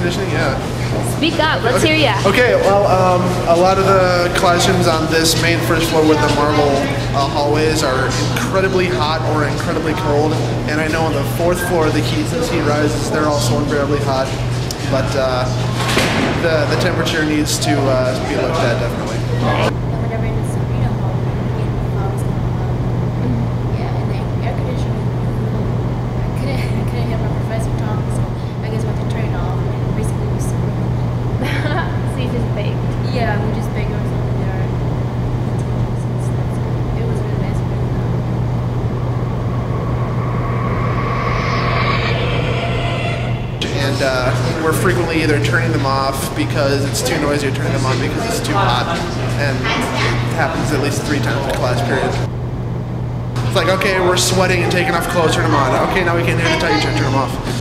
conditioning? Yeah. Speak up. Let's hear ya. Okay, well, a lot of the classrooms on this main first floor with the marble hallways are incredibly hot or incredibly cold. And I know on the fourth floor, the heat rises, they're also unbearably hot. But the temperature needs to be looked at, definitely. Yeah, we just baked ourselves there. It was really nice. And we're frequently either turning them off because it's too noisy or turning them on because it's too hot. And it happens at least 3 times a class period. It's like, okay, we're sweating and taking off clothes, turn them on. Okay, now we can't hear the temperature, turn them off.